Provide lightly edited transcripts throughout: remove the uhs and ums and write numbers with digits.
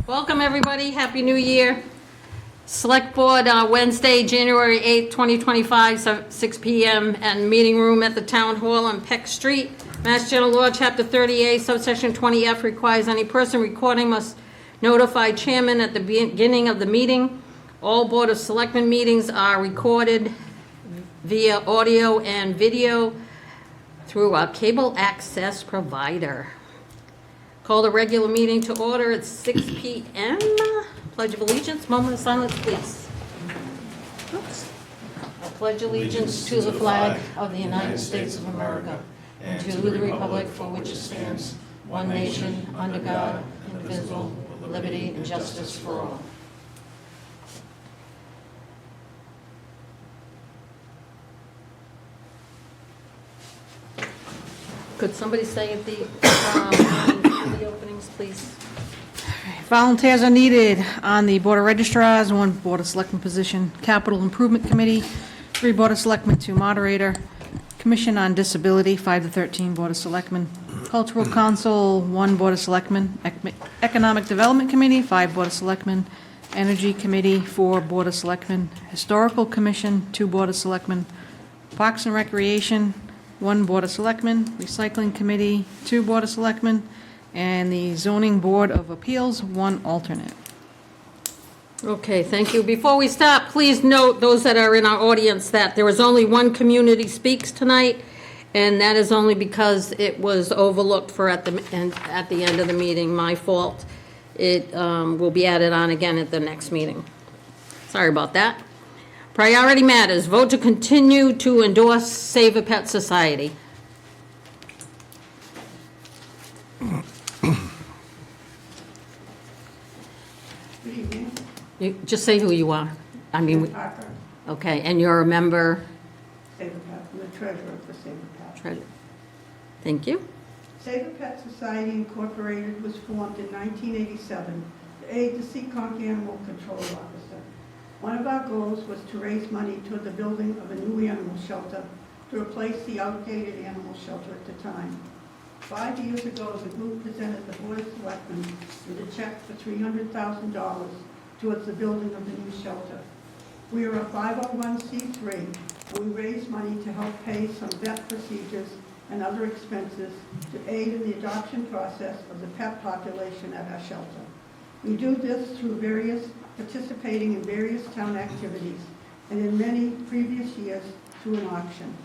Welcome, everybody. Happy New Year. Select Board, Wednesday, January 8th, 2025, 6 p.m. and meeting room at the Town Hall on Peck Street. Mass General Law, Chapter 30A, subsection 20F requires any person recording must notify chairman at the beginning of the meeting. All Board of Selectmen meetings are recorded via audio and video through a cable access provider. Call the regular meeting to order at 6 p.m. Pledge of Allegiance. Moment of silence, please. Oops. I pledge allegiance to the flag of the United States of America and to the republic for which it stands, one nation, under God, indivisible, with liberty and justice for all. Could somebody say at the openings, please? Volunteers are needed on the Board of Registrars, 1 Board of Selectmen position, Capital Improvement Committee, 3 Board of Selectmen, 2 Moderator, Commission on Disability, 5 to 13 Board of Selectmen, Cultural Council, 1 Board of Selectmen, Economic Development Committee, 5 Board of Selectmen, Energy Committee, 4 Board of Selectmen, Historical Commission, 2 Board of Selectmen, Parks and Recreation, 1 Board of Selectmen, Recycling Committee, 2 Board of Selectmen, and the Zoning Board of Appeals, 1 alternate. Okay, thank you. Before we start, please note, those that are in our audience, that there was only 1 community speaks tonight, and that is only because it was overlooked for at the end of the meeting. My fault. It will be added on again at the next meeting. Sorry about that. Priority matters. Vote to continue to endorse Save a Pet Society. Good evening. You just say who you are. I mean, Parker, okay, and you're a member. Save a Pet, I'm the treasurer for Save a Pet. Thank you. Save a Pet Society Incorporated was formed in 1987 to aid the Seekonk Animal Control Officer. One of our goals was to raise money toward the building of a new animal shelter to replace the outdated animal shelter at the time. 5 years ago, the group presented the Board of Selectmen with a check for $300,000 towards the building of the new shelter. We are a 501c3, and we raise money to help pay some vet procedures and other expenses to aid in the adoption process of the pet population at our shelter. We do this through participating in various town activities, and in many previous years through an auction.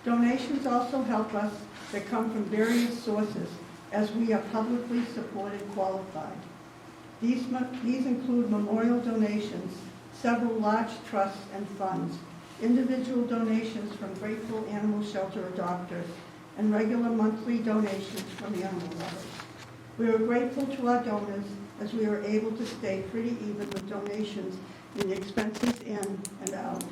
Donations also help us that come from various sources, as we are publicly supported qualified. These include memorial donations, several large trusts and funds, individual donations from grateful animal shelter adopters, and regular monthly donations from animal lovers. We are grateful to our donors as we are able to stay pretty even with donations in the expenses in and out.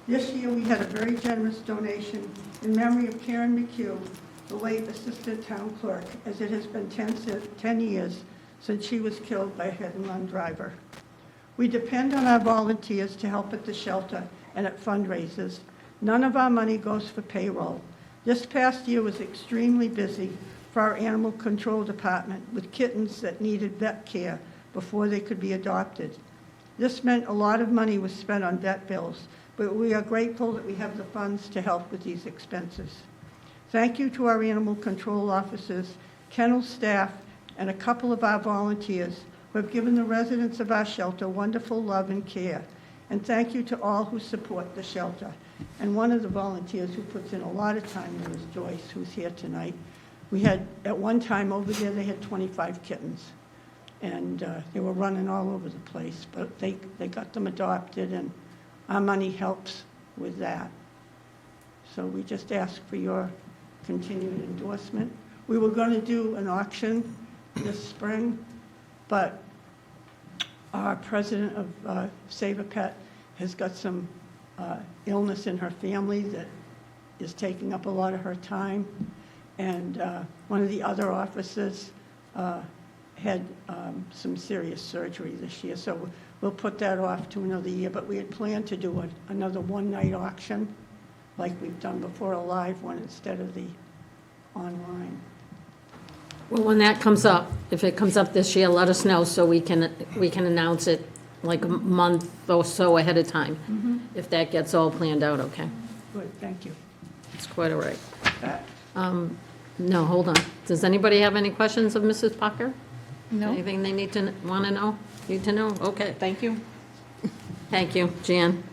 This year we had a very generous donation in memory of Karen McHugh, the late assistant town clerk, as it has been 10 years since she was killed by a hit-and-run driver. We depend on our volunteers to help at the shelter and at fundraisers. None of our money goes for payroll. This past year was extremely busy for our animal control department with kittens that needed vet care before they could be adopted. This meant a lot of money was spent on vet bills, but we are grateful that we have the funds to help with these expenses. Thank you to our animal control officers, kennel staff, and a couple of our volunteers who have given the residents of our shelter wonderful love and care. And thank you to all who support the shelter. And one of the volunteers who puts in a lot of time there is Joyce, who's here tonight. We had, at one time over there, they had 25 kittens. And they were running all over the place, but they got them adopted, and our money helps with that. So we just ask for your continued endorsement. We were going to do an auction this spring, but our president of Save a Pet has got some illness in her family that is taking up a lot of her time. And one of the other officers had some serious surgery this year, so we'll put that off to another year. But we had planned to do another one-night auction, like we've done before, a live one instead of the online. Well, when that comes up, if it comes up this year, let us know so we can announce it like a month or so ahead of time. If that gets all planned out, okay? Good, thank you. It's quite all right. No, hold on. Does anybody have any questions of Mrs. Pucker? No? Anything they need to, want to know? Need to know? Okay. Thank you. Thank you, Jan.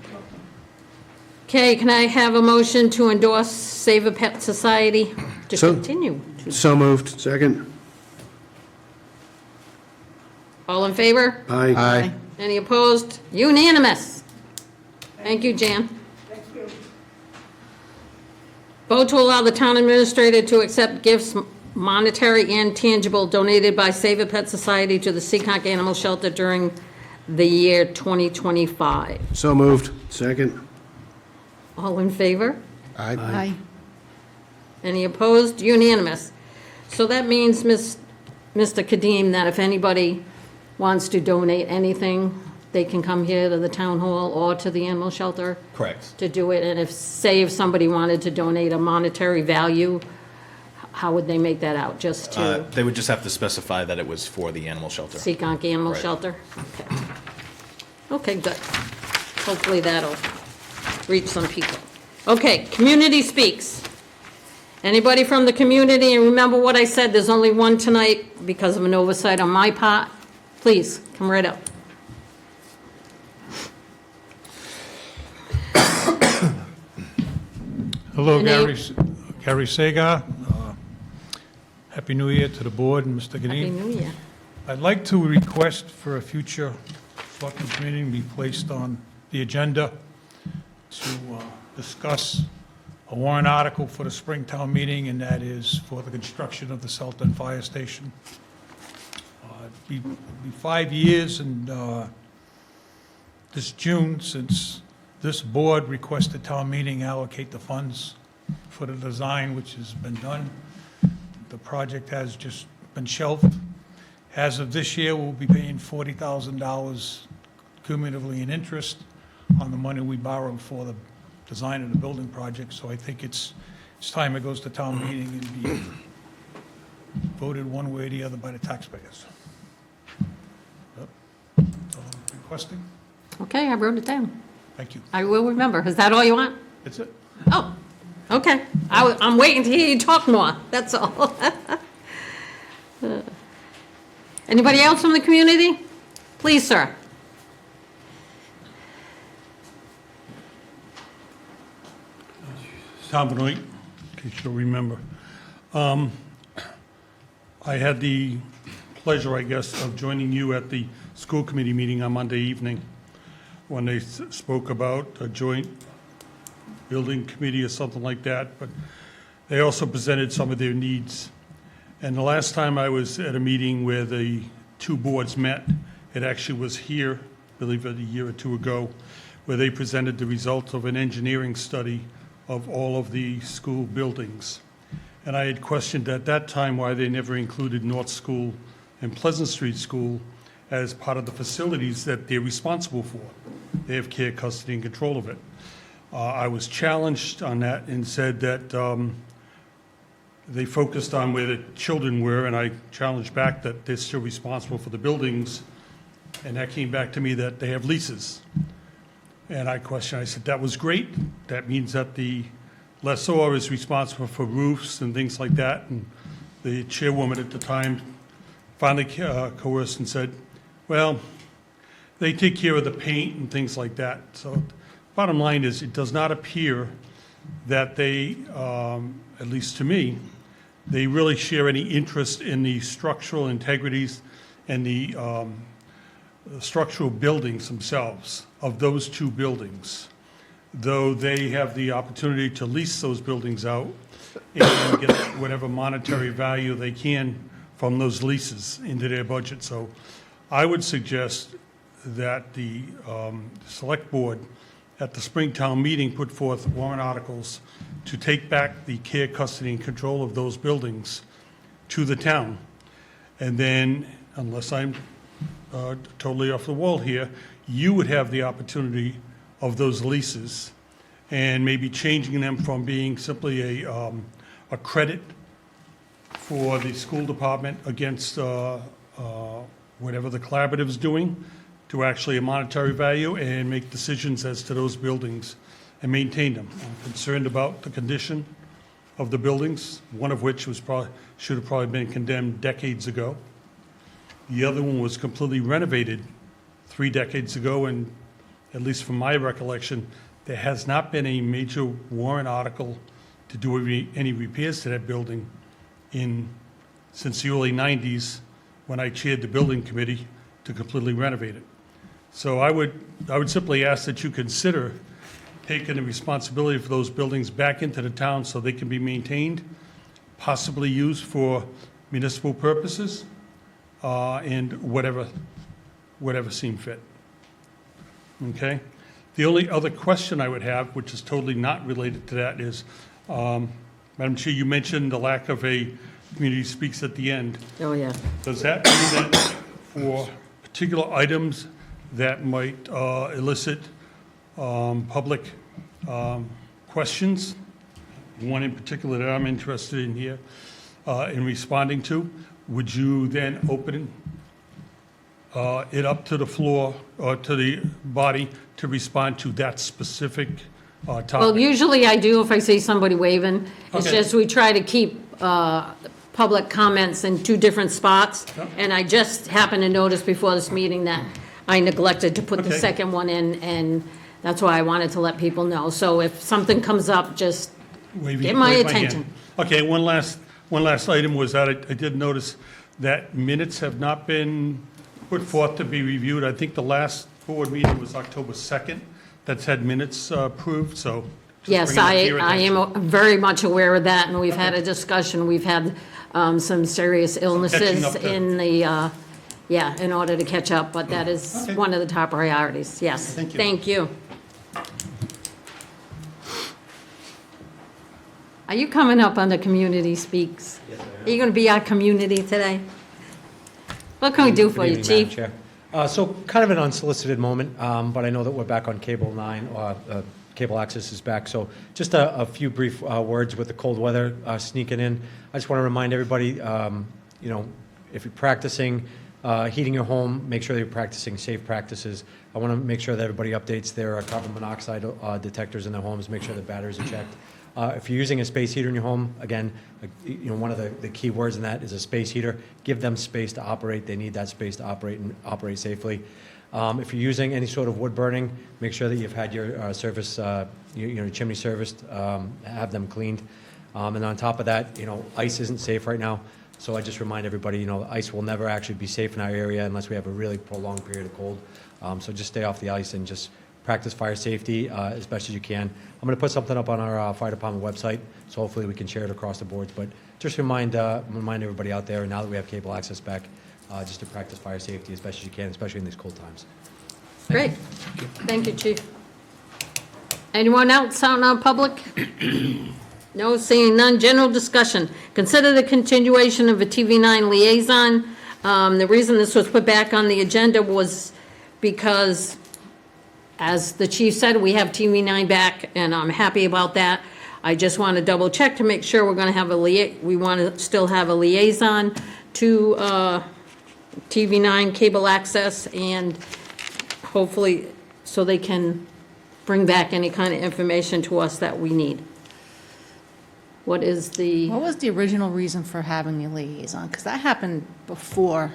Okay, can I have a motion to endorse Save a Pet Society to So- continue? So moved. Second. All in favor? Aye. Any opposed? Unanimous. Thank you, Jan. Thank you. Vote to allow the town administrator to accept gifts, monetary and tangible, donated by Save a Pet Society to the Seekonk Animal Shelter during the year 2025. So moved. Second. All in favor? Aye. Any opposed? Unanimous. So that means, Mr. Kadim, that if anybody wants to donate anything, they can come here to the town hall or to the animal shelter Correct. to do it. And if somebody wanted to donate a monetary value, how would they make that out? Just to They would just have to specify that it was for the animal shelter. Seekonk Animal Right. Shelter? Okay. Okay, good. Hopefully that'll reach some people. Okay, community speaks. Anybody from the community, and remember what I said, there's only one tonight because of an oversight on my part. Please, come right up. Hello, Your name? Gary Sagar. Happy New Year to the board and Mr. Happy Gadim. New Year. I'd like to request for a future selectmen meeting be placed on the agenda to discuss a warrant article for the Springtown meeting, and that is for the construction of the Selton Fire Station. It'll be 5 years and this June since this board requested town meeting allocate the funds for the design, which has been done. The project has just been shelved. As of this year, we'll be paying $40,000 cumulatively in interest on the money we borrowed for the design of the building project. So I think it's time it goes to town meeting and be voted one way or the other by the taxpayers. Yep. That's all I'm requesting. Okay, I wrote it down. Thank you. I will remember. Is that all you want? That's it. Oh, okay. I'm waiting to hear you talk more, that's all. Anybody else from the community? Please, sir. Tom Benoit, in case you'll remember. I had the pleasure, I guess, of joining you at the school committee meeting on Monday evening when they spoke about a joint building committee or something like that, but they also presented some of their needs. And the last time I was at a meeting where the two boards met, it actually was here, I believe a year or two ago, where they presented the results of an engineering study of all of the school buildings. And I had questioned at that time why they never included North School and Pleasant Street School as part of the facilities that they're responsible for. They have care, custody, and control of it. I was challenged on that and said that they focused on where the children were, and I challenged back that they're still responsible for the buildings, and that came back to me that they have leases. And I questioned, I said, that was great. That means that the lessor is responsible for roofs and things like that. And the chairwoman at the time finally coerced and said, well, they take care of the paint and things like that. So bottom line is, it does not appear that they, at least to me, they really share any interest in the structural integrities and the structural buildings themselves of those two buildings, though they have the opportunity to lease those buildings out and get whatever monetary value they can from those leases into their budget. So I would suggest that the select board at the Springtown meeting put forth warrant articles to take back the care, custody, and control of those buildings to the town. And then, unless I'm totally off the wall here, you would have the opportunity of those leases and maybe changing them from being simply a credit for the school department against whatever the collaborative's doing to actually a monetary value and make decisions as to those buildings and maintain them. I'm concerned about the condition of the buildings, one of which should have probably been condemned decades ago. The other one was completely renovated 3 decades ago, and at least from my recollection, there has not been a major warrant article to do any repairs to that building since the early 90s, when I chaired the building committee to completely renovate it. So I would simply ask that you consider taking the responsibility for those buildings back into the town so they can be maintained, possibly used for municipal purposes, and whatever seem fit. Okay? The only other question I would have, which is totally not related to that, is, Madam Chair, you mentioned the lack of a community speaks at the end. Oh, yeah. Does that mean that for particular items that might elicit public questions, one in particular that I'm interested in here, in responding to, would you then open it up to the floor or to the body to respond to that specific topic? Well, usually I do if I see somebody waving. It's Okay. just we try to keep public comments in 2 different spots. Yep. And I just happened to notice before this meeting that I neglected to put the Okay. second one in, and that's why I wanted to let people know. So if something comes up, just get my Wave attention. hand. Okay, one last item was that I did notice that minutes have not been put forth to be reviewed. I think the last board meeting was October 2nd. That's had minutes approved, so. just Yes, bringing it to your I attention. am very much aware of that, and we've had a discussion. We've had some serious illnesses up there. in the, in order to catch up, but that is Okay. one of the top priorities, yes. Thank you. Thank you. Are you coming up on the Community Speaks? Yes, I am. Are you going to be our community today? What can we do for Good you, evening, Madam Chief? Chair. So kind of an unsolicited moment, but I know that we're back on Cable 9, cable access is back. So just a few brief words with the cold weather sneaking in. I just want to remind everybody, if you're practicing heating your home, make sure that you're practicing safe practices. I want to make sure that everybody updates their carbon monoxide detectors in their homes, make sure the batteries are checked. If you're using a space heater in your home, again, one of the key words in that is a space heater. Give them space to operate. They need that space to operate and operate safely. If you're using any sort of wood burning, make sure that you've had your service, your chimney serviced, have them cleaned. And on top of that, ice isn't safe right now. So I just remind everybody, ice will never actually be safe in our area unless we have a really prolonged period of cold. So just stay off the ice and just practice fire safety as best as you can. I'm going to put something up on our fire department website, so hopefully we can share it across the boards. But just remind everybody out there, now that we have cable access back, just to practice fire safety as best as you can, especially in these cold times. Great. Thank you, Chief. Anyone else out in our public? No, seeing none. General discussion. Consider the continuation of a TV9 liaison. The reason this was put back on the agenda was because, as the chief said, we have TV9 back, and I'm happy about that. I just want to double check to make sure we're going to have we want to still have a liaison to TV9 cable access, and hopefully so they can bring back any kind of information to us that we need. What is the, What was the original reason for having a liaison? Because that happened before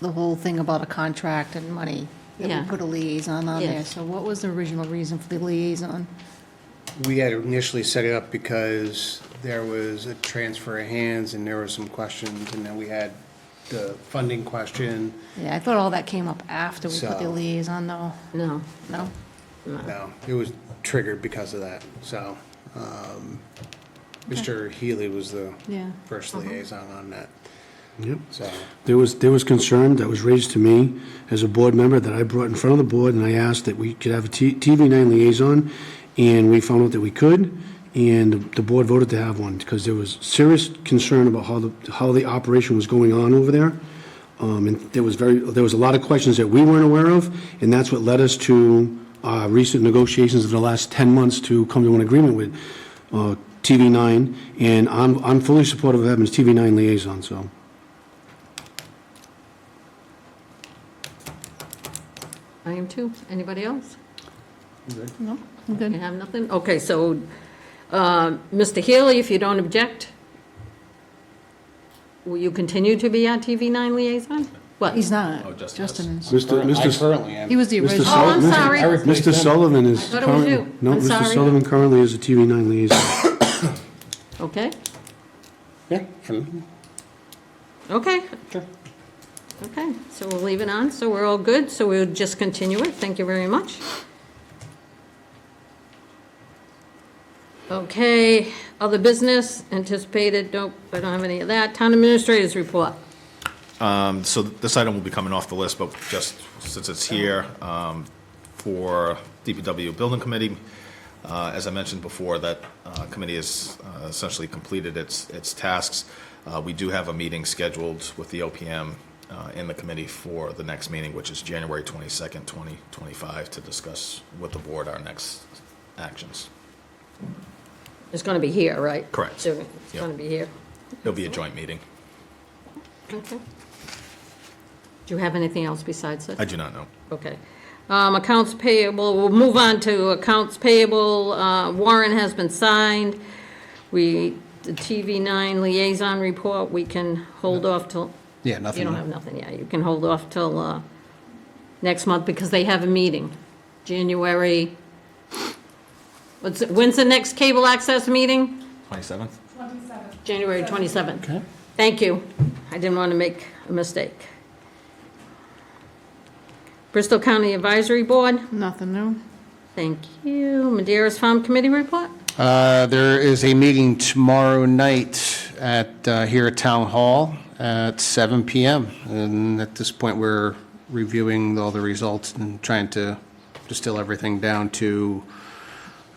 the whole thing about a contract and money, that Yeah. we put a liaison on there. Yes. So what was the original reason for the liaison? We had initially set it up because there was a transfer of hands and there were some questions, and then we had the funding question. Yeah, I thought all that came up after we put the So- liaison, though. no, No? No, it was triggered because of that, so. Mr. Healy was the Yeah. first liaison on that, Yep. so. There was concern that was raised to me as a board member that I brought in front of the board, and I asked that we could have a TV9 liaison, and we found out that we could, and the board voted to have one, because there was serious concern about how the operation was going on over there. And there was a lot of questions that we weren't aware of, and that's what led us to recent negotiations of the last 10 months to come to an agreement with TV9, and I'm fully supportive of having his TV9 liaison, so. I am too. Anybody else? No, I'm good. You have nothing? Okay, so, Mr. Healy, if you don't object, will you continue to be our TV9 liaison? What? He's not. Oh, Justin Justin is. I currently am. He was the Mr. original. Oh, I'm Sullivan- sorry. Mr. Sullivan is I thought it was you. currently, no, I'm Mr. sorry. Sullivan currently is a TV9 liaison. Okay, Yeah, okay. Sure. Okay, so we'll leave it on, so we're all good, so we'll just continue it, thank you very much. Okay, other business, anticipated, nope, I don't have any of that. Town administrators report. So this item will be coming off the list, but just since it's here, for DPW Building Committee, as I mentioned before, that committee has essentially completed its tasks. We do have a meeting scheduled with the OPM in the committee for the next meeting, which is January 22nd, 2025, to discuss with the board our next actions. It's gonna be here, right? Correct. So it's Yep. gonna be here. It'll be a joint meeting. Okay. Do you have anything else besides this? I do not know. Okay. Accounts payable, we'll move on to accounts payable. Warrant has been signed. The TV9 liaison report, we can hold off till, Yeah, you nothing. don't have nothing, yeah, you can hold off till next month because they have a meeting. January, when's the next cable access meeting? 27th? January 27th. Okay. Thank you. I didn't want to make a mistake. Bristol County Advisory Board, Nothing new. thank you. Madeira's Farm Committee report? There is a meeting tomorrow night here at Town Hall at 7 PM. And at this point, we're reviewing all the results and trying to distill everything down to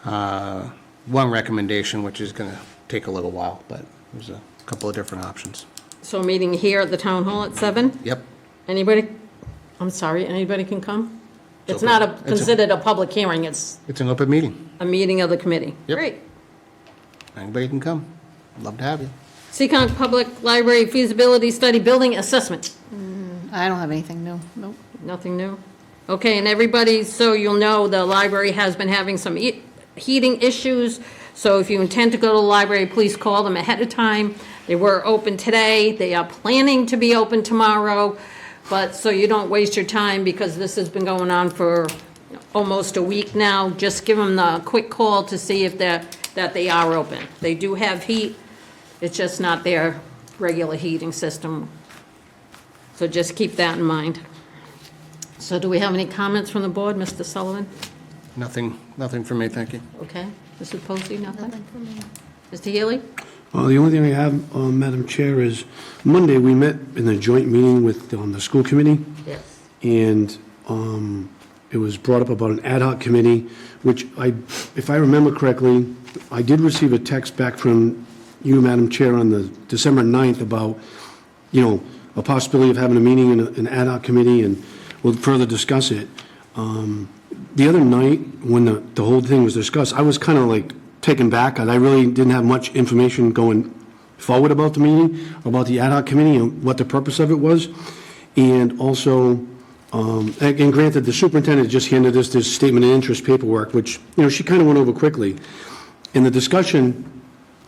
one recommendation, which is going to take a little while, but there's a couple of different options. So a meeting here at the Town Hall at 7? Yep. Anybody, I'm sorry, anybody can come? It's open. not It's a- considered a public hearing, it's It's an open meeting. a meeting of the committee. Yep. Great. Anybody can come. Love to have you. Seekonk Public Library Feasibility Study Building Assessment. I don't have anything new. Nope. Nothing new? Okay, and everybody, so you'll know, the library has been having some heating issues, so if you intend to go to the library, please call them ahead of time. They were open today, they are planning to be open tomorrow, but so you don't waste your time, because this has been going on for almost a week now, just give them the quick call to see if that they are open. They do have heat, it's just not their regular heating system. So just keep that in mind. So do we have any comments from the board, Mr. Sullivan? Nothing for me, thank you. Okay. Mrs. Posey, nothing? Mr. Healy? The only thing I have, Madam Chair, is Monday, we met in a joint meeting with the school committee, Yes. and it was brought up about an ad hoc committee, which if I remember correctly, I did receive a text back from you, Madam Chair, on the December 9th about, a possibility of having a meeting in an ad hoc committee, and we'll further discuss it. The other night, when the whole thing was discussed, I was kind of like taken back, and I really didn't have much information going forward about the meeting, about the ad hoc committee, and what the purpose of it was. And also, and granted, the superintendent just handed us this statement of interest paperwork, which, she kind of went over quickly. In the discussion,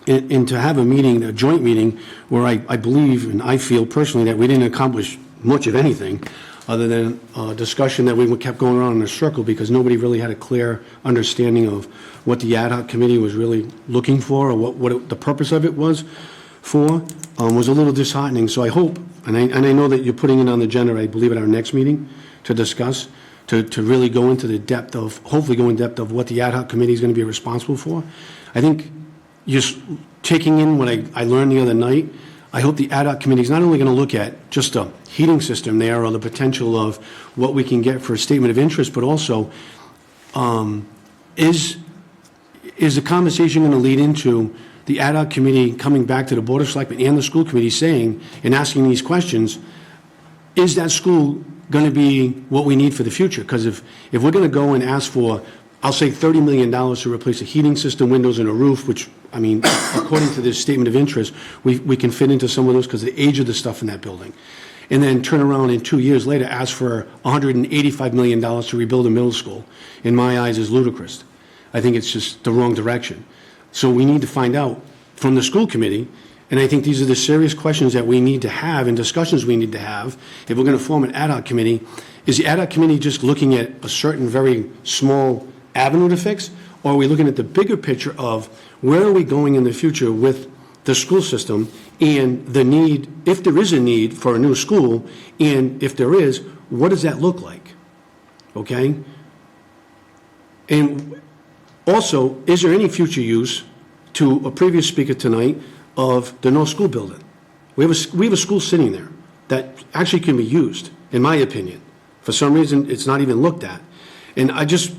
and to have a meeting, a joint meeting, where I believe, and I feel personally, that we didn't accomplish much of anything, other than a discussion that we kept going around in a circle, because nobody really had a clear understanding of what the ad hoc committee was really looking for, or what the purpose of it was for, was a little disheartening. So I hope, and I know that you're putting it on the agenda, I believe, at our next meeting, to discuss, to really go into the depth of, hopefully go in depth of what the ad hoc committee is going to be responsible for. I think just taking in what I learned the other night, I hope the ad hoc committee is not only going to look at just a heating system there, or the potential of what we can get for a statement of interest, but also, is the conversation going to lead into the ad hoc committee coming back to the Board of Selectmen and the school committee saying, and asking these questions, is that school going to be what we need for the future? Because if we're going to go and ask for I'll say $30 million to replace a heating system, windows, and a roof, which, I mean, according to this statement of interest, we can fit into some of those because of the age of the stuff in that building. And then turn around and 2 years later ask for $185 million to rebuild a middle school, in my eyes, is ludicrous. I think it's just the wrong direction. So we need to find out from the school committee, and I think these are the serious questions that we need to have and discussions we need to have if we're going to form an ad hoc committee. Is the ad hoc committee just looking at a certain very small avenue to fix, or are we looking at the bigger picture of where are we going in the future with the school system and the need, if there is a need for a new school, and if there is, what does that look like? Okay? And also, is there any future use, to a previous speaker tonight, of the North School building? We have a school sitting there that actually can be used, in my opinion. For some reason, it's not even looked at. And I'm just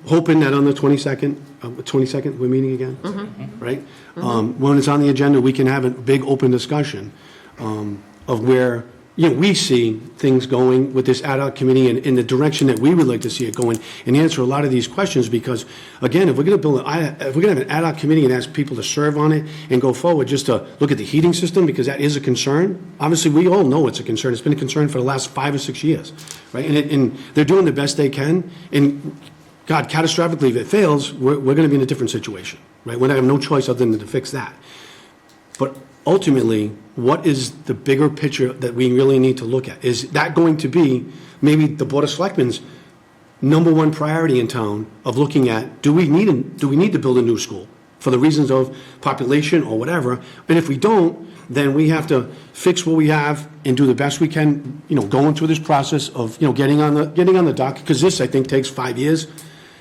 hoping that on the 22nd, we're meeting again, right? When it's on the agenda, we can have a big open discussion of where, we see things going with this ad hoc committee and in the direction that we would like to see it going, and answer a lot of these questions, because, again, if we're going to if we're going to have an ad hoc committee and ask people to serve on it and go forward just to look at the heating system, because that is a concern. Obviously, we all know it's a concern. It's been a concern for the last 5 or 6 years, right? And they're doing the best they can, and God, catastrophically, if it fails, we're going to be in a different situation, right? We're going to have no choice other than to fix that. But ultimately, what is the bigger picture that we really need to look at? Is that going to be maybe the Board of Selectmen's #1 priority in town of looking at, do we need to build a new school for the reasons of population or whatever? And if we don't, then we have to fix what we have and do the best we can, going through this process of, getting on the dock, because this, I think, takes 5 years.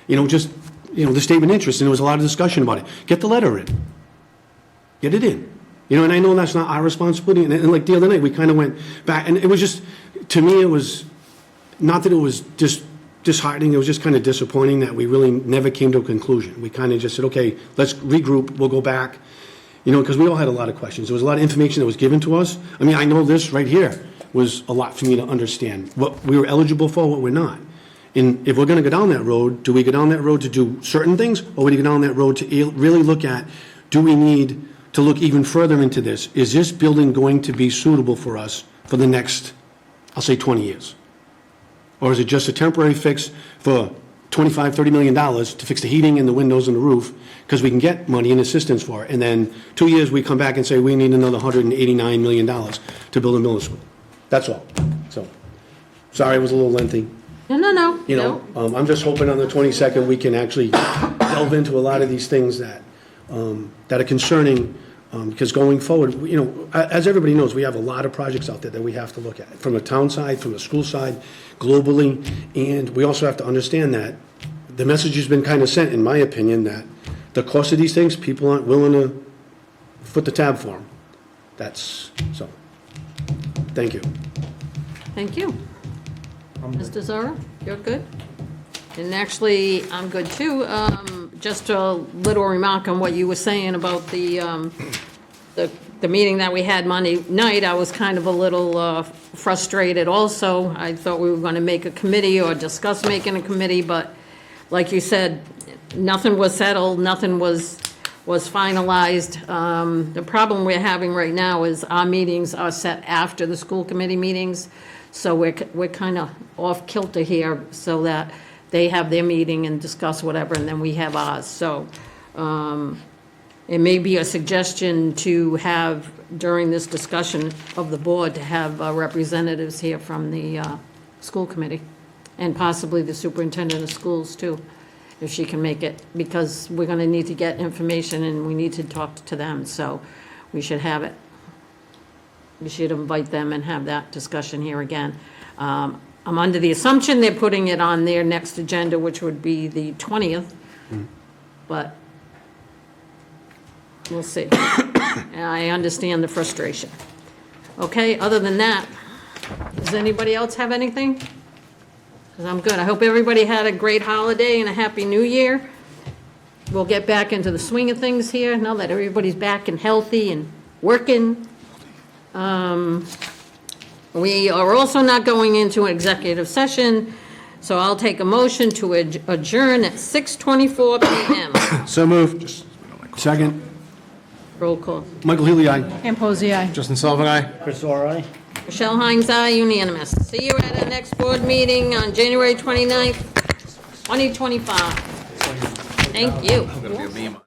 The statement of interest, and there was a lot of discussion about it. Get the letter in. Get it in. And I know that's not our responsibility, and like the other night, we kind of went back, and it was just, to me, it was, not that it was just disheartening, it was just kind of disappointing that we really never came to a conclusion. We kind of just said, okay, let's regroup, we'll go back, because we all had a lot of questions. There was a lot of information that was given to us. I mean, I know this right here was a lot for me to understand, what we were eligible for, what we're not. And if we're going to go down that road, do we go down that road to do certain things, or do we go down that road to really look at, do we need to look even further into this? Is this building going to be suitable for us for the next, I'll say, 20 years? Or is it just a temporary fix for $25, $30 million to fix the heating and the windows and the roof, because we can get money and assistance for it, and then 2 years we come back and say we need another $189 million to build a middle school? That's all. So, sorry it was a little lengthy. No. I'm just hoping on the 22nd we can actually delve into a lot of these things that are concerning, because going forward, as everybody knows, we have a lot of projects out there that we have to look at, from the town side, from the school side, globally, and we also have to understand that the message has been kind of sent, in my opinion, that the cost of these things, people aren't willing to foot the tab for them. So, thank you. Thank you. Mr. Zara, you're good? And actually, I'm good too. Just a little remark on what you were saying about the meeting that we had Monday night. I was kind of a little frustrated also. I thought we were going to make a committee or discuss making a committee, but like you said, nothing was settled, nothing was finalized. The problem we're having right now is our meetings are set after the school committee meetings, so we're kind of off kilter here, so that they have their meeting and discuss whatever, and then we have ours. So it may be a suggestion to have, during this discussion of the board, to have representatives here from the school committee, and possibly the superintendent of schools too, if she can make it, because we're going to need to get information and we need to talk to them, so we should have it. We should invite them and have that discussion here again. I'm under the assumption they're putting it on their next agenda, which would be the 20th, but we'll see. And I understand the frustration. Okay, other than that, does anybody else have anything? Because I'm good. I hope everybody had a great holiday and a happy new year. We'll get back into the swing of things here now that everybody's back and healthy and working. We are also not going into an executive session, So I'll take a motion to adjourn at 6:24 PM. So moved. Second, Roll call. Michael Healy, aye. And Posey, aye. Justin Sullivan, aye. Michelle Hines, aye, unanimous. See you at our next board meeting on January 29th, 2025. Thank you. I'm going to be a meme.